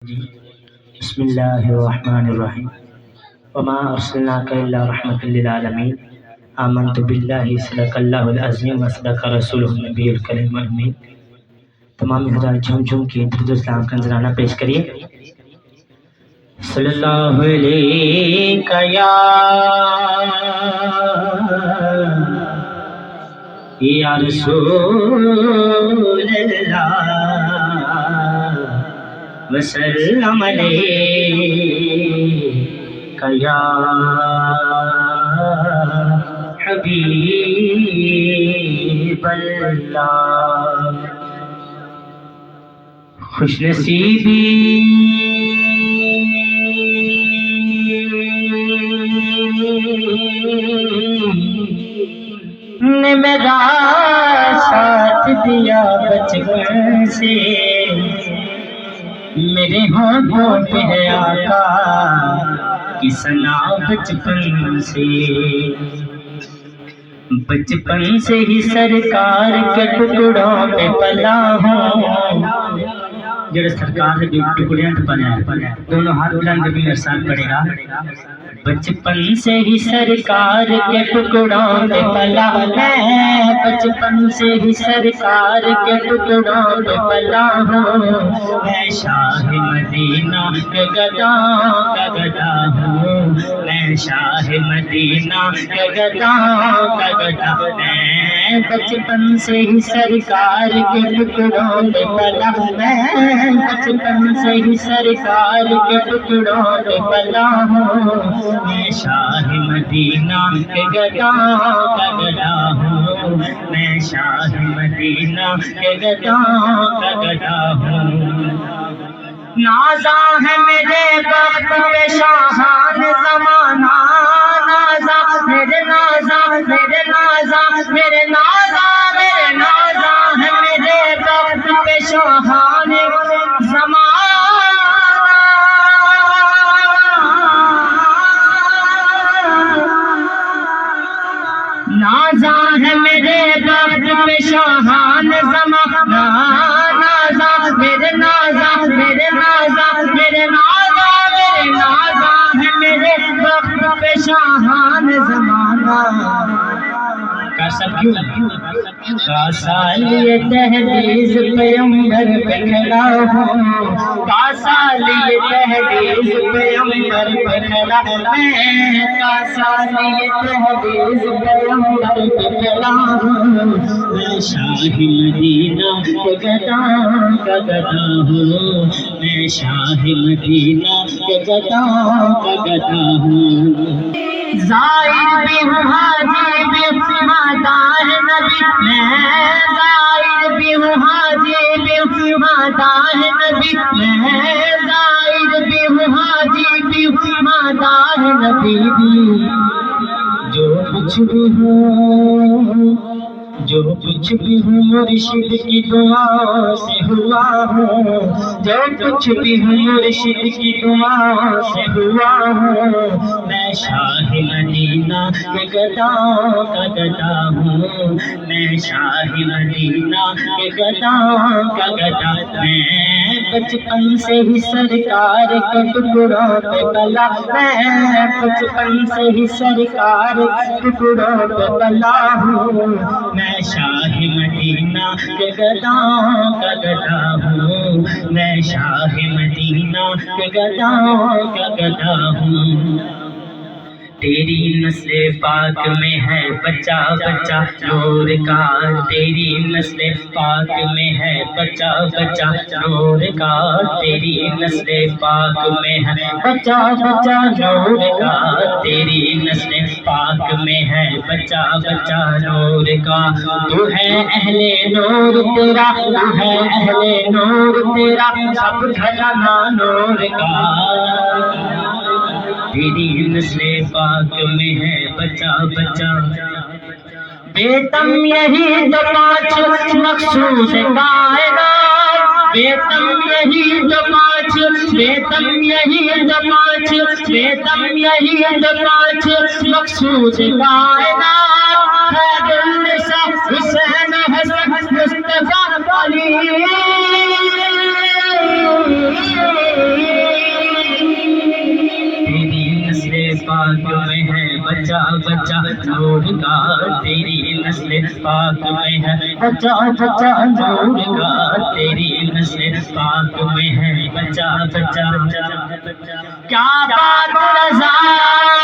بسم اللہ الرحمن الرحیم وما ارسلناک الا رحمۃ للعالمین آمنت باللہ صدق اللہ العظیم وصدق رسولہ النبی الکریم الامین۔ تمام حضرات جھوم جھوم کے درود و سلام کا نذرانہ پیش کریے۔ صلی اللہ علیہ یا رسول اللہ وسلم علیک یا حبیب اللہ۔ خوش نصیبی نے میرا ساتھ دیا بچپن سے، میرے ہاتھوں پہ ہے آقا کی ثنا بچپن سے۔ بچپن سے ہی سرکار کے ٹکڑوں پہ پلا ہوں، جڑے سرکار کے ٹکڑیاں پہ پلا ہے دونوں ہاتھ بلند بھی میرے ساتھ پڑے گا۔ بچپن سے ہی سرکار کے ٹکڑوں پہ پلا ہے، بچپن سے ہی سرکار کے ٹکڑوں پہ پلا ہوں، میں شاہ مدینہ کے گدا کا گدا ہوں، میں شاہ مدینہ کے گدا کا گدا ہوں۔ بچپن سے ہی سرکار کے ٹکڑوں پہ پلا ہے، بچپن سے ہی سرکار کے ٹکڑوں پہ پلا ہوں، میں شاہ مدینہ کے گدا کا گدا ہوں، میں شاہ مدینہ کے گدا کا گدا ہوں۔ نازا ہے میرے وقت پہ شاہان زمانہ، نازا میرے نازا میرے نازا میرے نازا میرے نازا ہے میرے وقت پہ شاہان زمانہ، نازا ہے میرے وقت پہ شاہان زمانہ، نازا میرے نازا میرے نازا میرے نازا میرے نازا ہے میرے وقت پہ شاہان زمانہ۔ کا سالی تحریز پیمبر پہ کھڑا ہوں، کا سالی تحریز پیمبر پہ کھڑا میں، کا سالی تحریز پیمبر پہ کھڑا ہوں، میں شاہ مدینہ کے گدا کا گدا ہوں، میں شاہ مدینہ کے گدا کا گدا ہوں۔ زائر بھی ہوں حاجی بھی مادار نبی، میں زائر بھی ہوں حاجی بھی مادار نبی، میں زائر بھی ہوں حاجی بھی مادار نبی، جو کچھ بھی ہوں جو کچھ بھی ہوں مرشد کی دعا سے ہوا ہوں، جو کچھ بھی ہوں مرشد کی دعا سے ہوا ہوں، میں شاہ مدینہ کے گدا کا گدا ہوں، میں شاہ مدینہ کے گدا کا گدا۔ میں بچپن سے ہی سرکار کے ٹکڑوں پہ پلا، میں بچپن سے ہی سرکار کے ٹکڑوں پہ پلا ہوں، میں شاہ مدینہ کے گدا کا گدا ہوں، میں شاہ مدینہ کے گدا کا گدا ہوں۔ تیری نسل پاک میں ہے بچہ بچہ نور کا، تیری نسل پاک میں ہے بچہ بچہ نور کا، تیری نسل پاک میں ہے بچہ بچہ نور کا، تیری نسل پاک میں ہے بچہ بچہ نور کا۔ تو ہے اہل نور تیرا، تو ہے اہل نور تیرا، سب گھرانہ نور کا، تیری نسل پاک میں ہے بچہ بچہ۔ بیتم یہی تو پانچ مقصود کائنات، بیتم یہی تو پانچ، بیتم یہی تو پانچ، بیتم یہی تو پانچ مقصود کائنات، خیر النساء حسین حسن مصطفیٰ علی پاک میں ہے بچہ بچہ نور کا تیری نسل پاک میں ہے بچہ بچہ نور کا تیری نسل پاک میں ہے بچہ بچہ کیا بات رضا